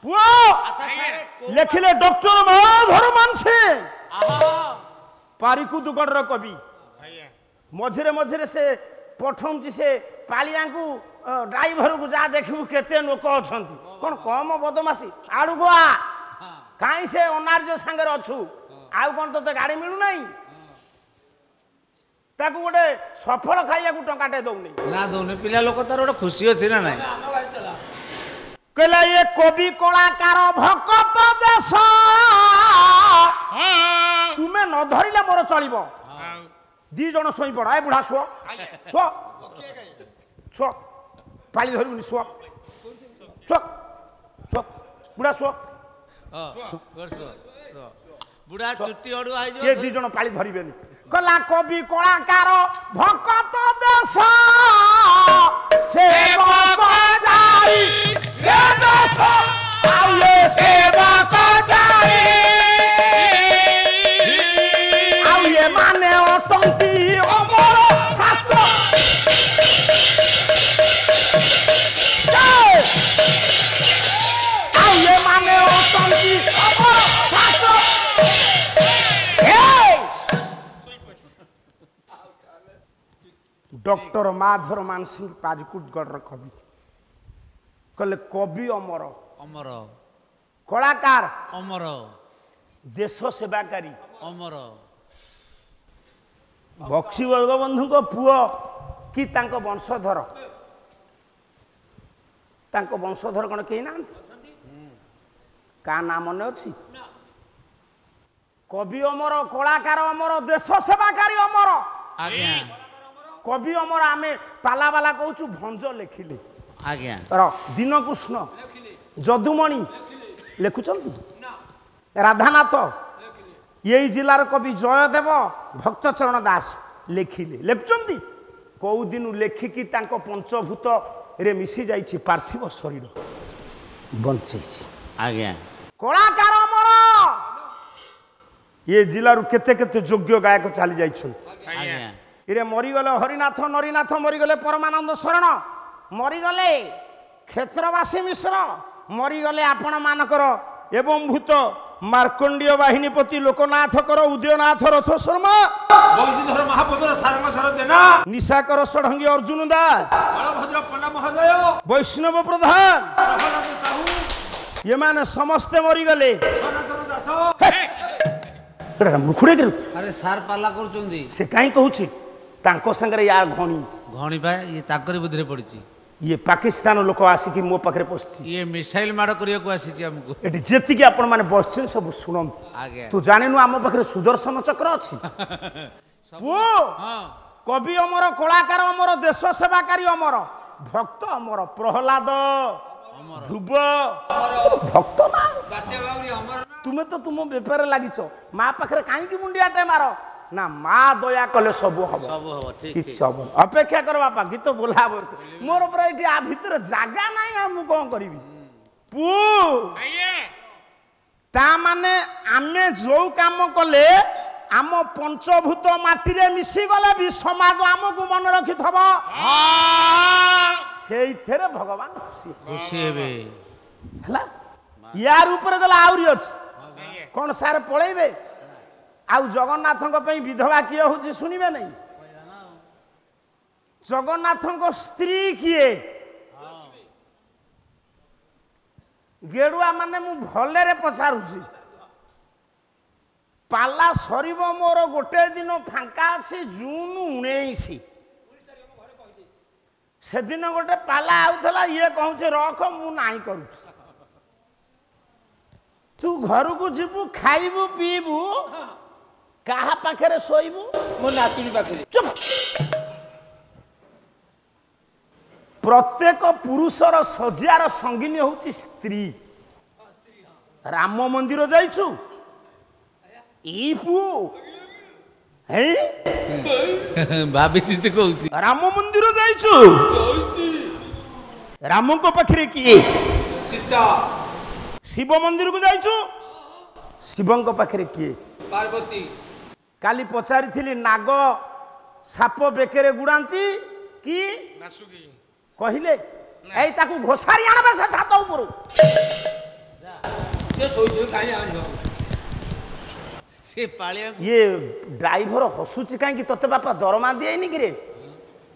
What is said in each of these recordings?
पुओ लेखिले डॉक्टर माधर मानसे पारिकुदगढ़ कवि मझिरे मझिरे से पठाऊँ से पालिया को ड्राइवर को जा देखू केते लोक अच्छा कौन कम बदमाशी आड़ू गुआ कहीं से अनार्य सांगे अच्छु आउ कौन तो गाड़ी मिलू नहीं ताकू गोटे सफल खाइया को टंकाटे दौनी ना दौनी पिला लोक तार गोटे खुशी अच्छी ना नहीं कहला ये कवि कलाकार भक्त देश तुम्हें न धरिले मोर चलिबो दी जन सोई पड़ आए बुढ़ा शुआ शुआ शुआ पाली धरुनी शुआ शुआ शुआ बुढ़ा शुआ बुढ़ा चुट्टी अड़ुआ ये दी जन पाली धरिबेनी कला कवि कलाकार भक्त देश सेवक जाई से देश आइए सेवक जाई आइए माने अटंती अमर शास्त्र आइए माने अटंती अमर शास्त्र डॉक्टर माधर मानसिंह पारिकुदगढ़ कवि कहले कवि अमर अमर कलाकार अमर देश सेवाकारी अमर बक्सी बंधु को पुओ कि तांको वंशधर कौन कहीं ना का नाम मन अच्छी कवि अमर कलाकार अमर देश सेवाकारी अमर आज्ञा कवि अमर आमे पाला बाला कहूँ भंज लेखिले आज्ञा दीन कृष्ण जदुमणि लिखुं राधानाथ यही जिलार कवि जयदेव भक्तचरण दास लिखिले लिखुं कौ दिन लेखिकी पंचभूत रे मिसी जाइछि पार्थिव शरीर बंचे आज्ञा कलाकार अमर ये जिलार केते केते योग्य गायक चली जाइछन्ति इरे मरीगले हरिनाथ नरीनाथ मरीगले परमानंद शरण मरीगले क्षेत्रवासी मिश्र मरीगले आपण मानकर एवं भूत मार्कंडीय बाहिनीपति लोकनाथ कर उदयनाथ रथ शर्मा बंशीधर महापौर सारंगधर जेना निशाकर षडंगी अर्जुन दास बलभद्र पंडा महोदय वैष्णव प्रधान प्रहलाद साहू ये माने समस्ते मरीगले सनातन दास मुखुड़े अरे सार पाला कर से कहीं कहूँ तांको संगे यार घणी घणी पा ये ताकरी बुद्धि पड़ी ये पाकिस्तान लोक आसिकी मो पाखे पशि ये मिसाइल माड़ करने आसी आमको ये जी आपण मैंने बस सब शुणु तू जानु आम पाखे सुदर्शन चक्र अच्छी कवि अमर कलाकार अमर देश सेवाकारी अमर भक्त अमर प्रहलाद ध्रुव भक्त ना तुम्हें तो तुम बेपार लगिच माँ पाखे कहीं मुंडियाटे मार ना माँ दया कले सब हम किसी हम अपेक्षा कर बापा गीत बोला मोर ये आ भितर जगह ना मुझे कौन करी पु माने आमे जो काम कले आम पंचभूत माटी मिसी गले भी समाज आमको मन रखी थब से भगवान खुशी है यार ऊपर गला आउरी अच्छी कौन सारे पलैबे आउ जगन्नाथ विधवा किए हूँ शुणवे नहीं जगन्नाथ स्त्री किए गेड़ुआ माने मु भले पचारुची पाला सर मोर गोटे दिन फांका अच्छी जून 19 से दिन गोटे पाला आउला ये कहूँ रख मु नाई करू तू घर को जीवु खाइबू पीबू कहा पाखे शोबू मो नातुणी पाखे चुप प्रत्येक पुरुषर सज्जार संगिनी हूँ स्त्री राम मंदिर जाइछु भाभी दीदी कहूँ राम मंदिर जाइछु राम को पाखे किए सीता शिव मंदिर को जाइछु शिवं पाखे किए पार्वती काली पचारि थी नाग साप बेकेरे गुड़ाती कि कहले घोषारी आनबे से छात ऊपर ସେ ଶୋଇଥିବେ କାହିଁ ଆଣିବ ସେ ପାଳିଆ ଇଏ ଡ୍ରାଇଭର ହସୁଛି କାହିଁକି ତତେ ବାପା ଦରମା ଦିଏନି କିରେ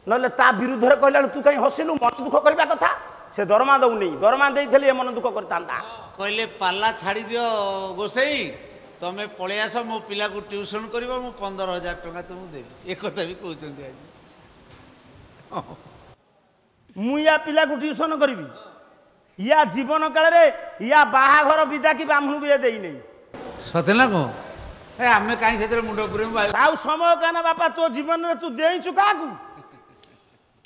ନହେଲେ ତା ବିରୁଦ୍ଧରେ କହିଲା ବେଳକୁ ତୁ କାହିଁ ହସିଲୁ ମନ ଦୁଃଖ କରିବା କଥା ସେ ଦରମା ଦଉନି ଦରମା ଦେଇଥିଲେ ଏ ମନ ଦୁଃଖ କରିଥାନ୍ତା କହିଲେ ପାଲା ଛାଡ଼ି ଦିଅ ଗୋସେଇ ତମେ ପଳେଇ ଆସ ମୋ ପିଲାକୁ ଟ୍ୟୁସନ୍ କରିବ ମୁଁ 15,000 ଟଙ୍କା ତୁମକୁ ଦେବି ଏ କଥା ବି କହୁଛନ୍ତି ଆଜି ମୁଁ ୟା ପିଲାକୁ ଟ୍ୟୁସନ କରିବି ୟା ଜୀବନ କାଳରେ ୟା ବାହାଘର ବିଦା କି ବ୍ରାହ୍ମଣକୁ ଇଏ ଦେଇନି ସତେ ନା କଣ ଏ ଆମେ କାହିଁ ସେଥିରେ ମୁଣ୍ଡ ପୁରେଇବୁ ଆଉ ସମୟ କାହିଁନା ବାପା ତୋ ଜୀବନରେ ତୁ ଦେଇଛୁ କାହାକୁ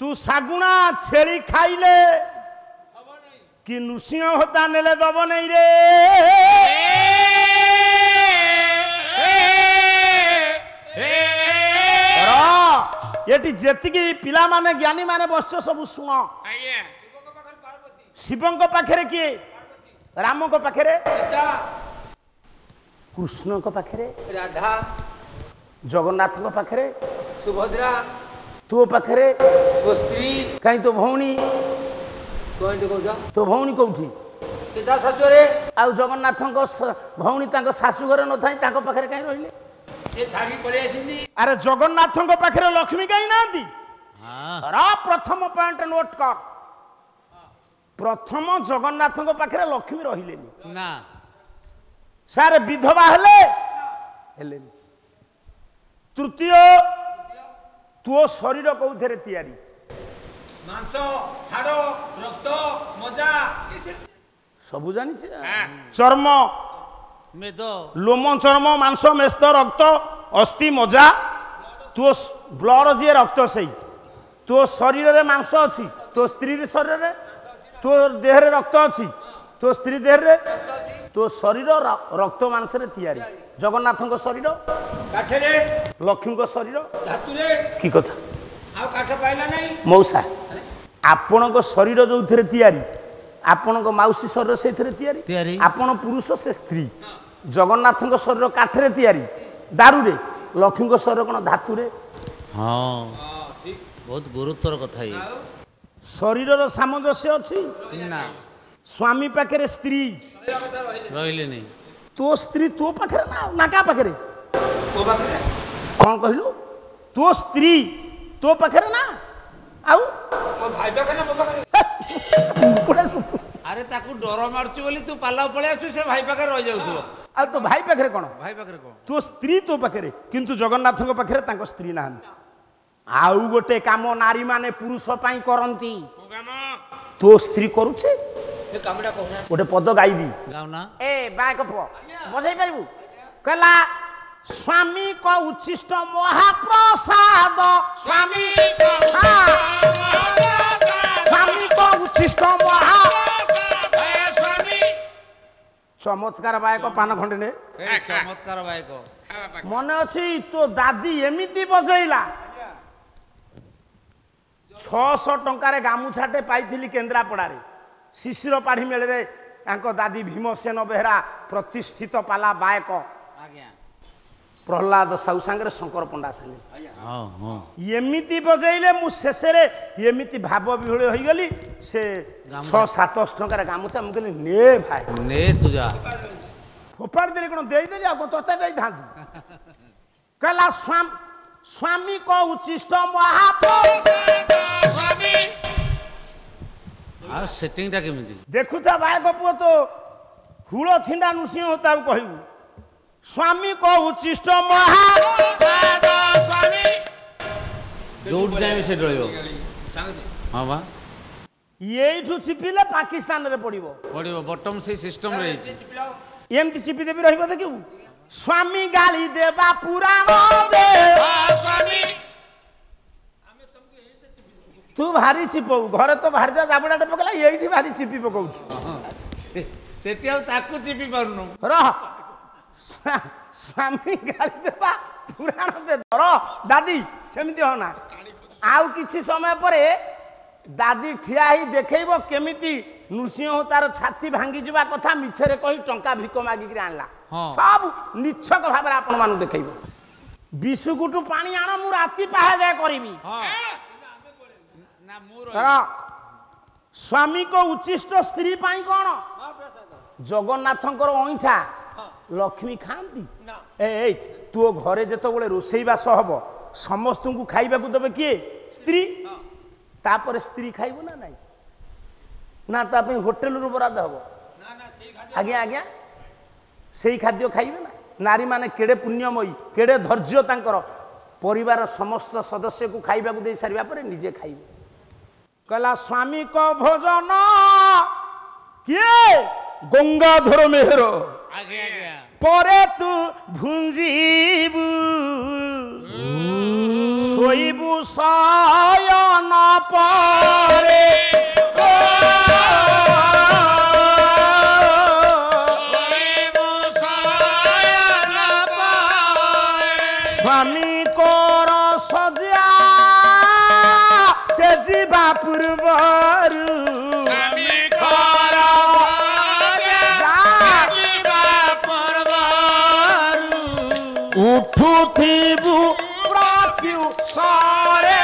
ତୁ ଶାଗୁଣା ଛେଳି ଖାଇଲେ କି ନୃସିଂହ ହୋତା ନେଲେ ଦବ ନେଇ ରେ ଏଠି ଯେତିକି ପିଲାମାନେ ଜ୍ଞାନୀ ମାନେ ବସିଛ ସବୁ ଶୁଣ ଶିବଙ୍କ ପାଖରେ କିଏ ରାମଙ୍କ ପାଖରେ ସୀତା କୃଷ୍ଣଙ୍କ ପାଖରେ ରାଧା ଜଗନ୍ନାଥଙ୍କ ପାଖରେ ସୁଭଦ୍ରା ତୋ ପାଖରେ ମୋ ସ୍ତ୍ରୀ କାହିଁ ତୋ ଭଉଣୀ କହନ୍ତି କହୁଛ ତୋ ଭଉଣୀ କୋଉଠି ସୀତା ଶାଶୁରେ ଆଉ ଜଗନ୍ନାଥଙ୍କ ଭଉଣୀ ତାଙ୍କ ଶାଶୁ ଘରେ ନଥାଇ ତାଙ୍କ ପାଖରେ କାହିଁ ରହିଲେ ସେ ଛାଡିକି ପଳେଇ ଆସିଛନ୍ତି ଆରେ ଜଗନ୍ନାଥଙ୍କ ପାଖରେ ଲକ୍ଷ୍ମୀ କାହିଁ ନାହାନ୍ତି ହଁ ପ୍ରଥମ ପଏଣ୍ଟ ନୋଟ କର ପ୍ରଥମ ଜଗନ୍ନାଥଙ୍କ ପାଖରେ ଲକ୍ଷ୍ମୀ ରହିଲେନି ନା ସାର୍ ବିଧବା ହେଲେନି ତୃତୀୟ ତୋ ଶରୀର କୋଉଥିରେ ତିଆରି ମାଂସ ହାଡ଼ ରକ୍ତ ମଜା ସବୁ ଜାଣିଛି ଚର୍ମ ମେଦ ଲୋମ ଚର୍ମ ମାଂସ ମେସ୍ତ ରକ୍ତ ଅସ୍ଥି ମଜା ତୋ ବ୍ଲଡ ଯିଏ ରକ୍ତ ସେଇ ତୋ ଶରୀରରେ ମାଂସ ଅଛି ତୋ ସ୍ତ୍ରୀ ଶରୀରରେ ତୋ ଦେହରେ ରକ୍ତ ଅଛି ତୋ ସ୍ତ୍ରୀ ଦେହରେ ତୋ ଶରୀର ରକ୍ତ ମାଂସରେ ତିଆରି ଜଗନ୍ନାଥଙ୍କ ଶରୀର କାଠରେ ଲକ୍ଷ୍ମୀଙ୍କ ଶରୀର ଧାତୁରେ କି କଥା ଆଉ କାଠ ପାଇଲା ନାହିଁ ମଉସା ଆପଣଙ୍କ ଶରୀର ଯୋଉଥିରେ ତିଆରି ଆପଣଙ୍କ ମାଉସୀ ଶରୀର ସେଇଥିରେ ତିଆରି ଆପଣ ପୁରୁଷ ସେ ସ୍ତ୍ରୀ ଜଗନ୍ନାଥଙ୍କ ଶରୀର କାଠରେ ତିଆରି ଦାରୁରେ ଲକ୍ଷ୍ମୀଙ୍କ ଶରୀର କ'ଣ ଧାତୁରେ ହଁ ବହୁତ ଗୁରୁତ୍ୱର କଥା ଇଏ ଶରୀରର ସାମଞ୍ଜସ୍ୟ ଅଛି ନା ସ୍ୱାମୀ ପାଖରେ ସ୍ତ୍ରୀ ରହିଲେନି ତୋ ସ୍ତ୍ରୀ ତୋ ପାଖରେ ନା କାହା ପାଖରେ ମୋ ପାଖରେ କ'ଣ କହିଲୁ ତୋ ସ୍ତ୍ରୀ ତୋ ପାଖରେ ନା ଆଉ ମୋ ଭାଇ ପାଖରେ ନା ମୋ ପାଖରେ ଆରେ ତାକୁ ଡର ମାରୁଛୁ ବୋଲି ତୁ ପାଲା ପଳେଇ ଆସୁଛୁ ସେ ଭାଇ ପାଖରେ ରହିଯାଉଥିବ ଆଉ ତୋ ଭାଇ ପାଖରେ କ'ଣ ଭାଇ ପାଖରେ କ'ଣ ତୋ ସ୍ତ୍ରୀ ତୋ ପାଖରେ କିନ୍ତୁ ଜଗନ୍ନାଥଙ୍କ ପାଖରେ ତାଙ୍କ ସ୍ତ୍ରୀ ନାହାନ୍ତି ଆଉ ଗୋଟେ କାମ ନାରୀମାନେ ପୁରୁଷ ପାଇଁ କରନ୍ତି ତୋ ସ୍ତ୍ରୀ କରୁଛେ ସେ କାମଟା କହୁନା ଗୋଟେ ପଦ ଗାଇବି ଗାଉନା ଏ ବାକ ପୁଅ ବସେଇ ପାରିବୁ କହିଲା ସ୍ୱାମୀ କ ଉଚ୍ଛିଷ୍ଟ ମହାପ୍ରସାଦ ସ୍ୱାମୀ କ ଉଚ୍ଛିଷ୍ଟ ମହା ଚମତ୍କାର ବାୟକ ପାନ ଖଣ୍ଡେ ନେ ଚମତ୍କାର ବାୟକ ମନେ ଅଛି ତୋ ଦାଦି ଏମିତି ବଜେଇଲା 600 ଟଙ୍କାରେ ଗାମୁଛାଟେ ପାଇଥିଲି କେନ୍ଦ୍ରାପଡ଼ାରେ ଶିଶିର ପାଢ଼ୀ ମେଳରେ ତାଙ୍କ ଦାଦି ଭୀମସେନ ବେହେରା ପ୍ରତିଷ୍ଠିତ ପାଲା ବାୟକ ଆଜ୍ଞା ପ୍ରହ୍ଲାଦ ସାହୁ ସାଙ୍ଗରେ ଶଙ୍କର ପଣ୍ଡା ସାଙ୍ଗେ ହଁ ହଁ ଏମିତି ବଜେଇଲେ ମୁଁ ଶେଷରେ ଏମିତି ଭାବ ବିହଳ ହୋଇଗଲି ସେ 600-700 ଟଙ୍କାରେ ଗାମୁଛା ମୁଁ କହିଲି ନେ ଭାଇ ନେ ତୁ ଯା ଫୋପାଡ଼ି ଦେଲି କ'ଣ ଦେଇଦେଲି ଆଉ କ'ଣ ତୋତେ ଦେଇଥାନ୍ତି କହିଲା ସ୍ୱାମୀ କ ଉଚ୍ଛିଷ୍ଟ ଆଉ ସେଟିଂଟା କେମିତି ଦେଖୁଥା ବାୟକ ପୁଅ ତ ହୁଳ ଛିଣ୍ଡା ନୃସିଂହ ତାକୁ କହିବୁ ସ୍ୱାମୀ କ ଉଚ୍ଛିଷ୍ଟ ଯୋଉଠି ଚାହିଁବେ ସେଠି ରହିବ ହଁ ବା ଏଇଠୁ ଚିପିଲେ ପାକିସ୍ତାନରେ ପଡ଼ିବ ବଟମ ସେଇ ସିଷ୍ଟମରେ ହେଇଛି ଏମିତି ଚିପି ଦେବି ରହିବ ଦେଖିବୁ ସ୍ୱାମୀ ଗାଳି ଦେବା ପୁରାଣ ତୁ ଭାରି ଚିପଉ ଘରେ ତ ଭାରି ଯା ଜାବୁଡାଟେ ପକେଇଲା ଏଇଠି ଭାରି ଚିପି ପକଉଛୁ ସେଠି ଆଉ ତାକୁ ଚିପି ପାରୁନୁ ରହ ସ୍ୱାମୀ ଗାଳି ଦେବା ପୁରାଣ ବେଦର ଦାଦି ସେମିତି ହନା ଆଉ କିଛି ସମୟ ପରେ ଦାଦି ଠିଆ ହେଇ ଦେଖେଇବ କେମିତି ନୃସିଂହ ତାର ଛାତି ଭାଙ୍ଗିଯିବା କଥା ମିଛରେ କହି ଟଙ୍କା ଭିକ ମାଗିକିରି ଆଣିଲା ସବୁ ନିଚ୍ଛକ ଭାବରେ ଆପଣ ମାନଙ୍କୁ ଦେଖେଇବ ବିସୁକୁଟୁ ପାଣି ଆଣ ମୁଁ ରାତି ପାହା ଯାଏ କରିବି ସ୍ୱାମୀଙ୍କ ଉଚ୍ଛିଷ୍ଟ ସ୍ତ୍ରୀ ପାଇଁ କ'ଣ जगन्नाथंकर अईठा लक्ष्मी खाती ना ए तू घरे जिते रोषेईबास हम समस्त को खाइबा देवे किए स्त्री तापर स्त्री खाइब ना नहीं ना ताप होटेल रु बराद हम ना ना सेई खाद्य आज्ञा आज्ञा से खाद्य खाइबे ना नारी माने केड़े पुण्यमयी केड़े धैर्य तांकर परिवार समस्त सदस्य को खाइबा दे सारिबा परे निजे खाइबे कहला स्वामी को भोजन किए गंगाधर मेहर आगे आगे परे तू भुंजीबू सोईबू शयन परे स्वामी कोर सजा तेजीबा पूर्वरु उठुथिबु प्रत्युषरे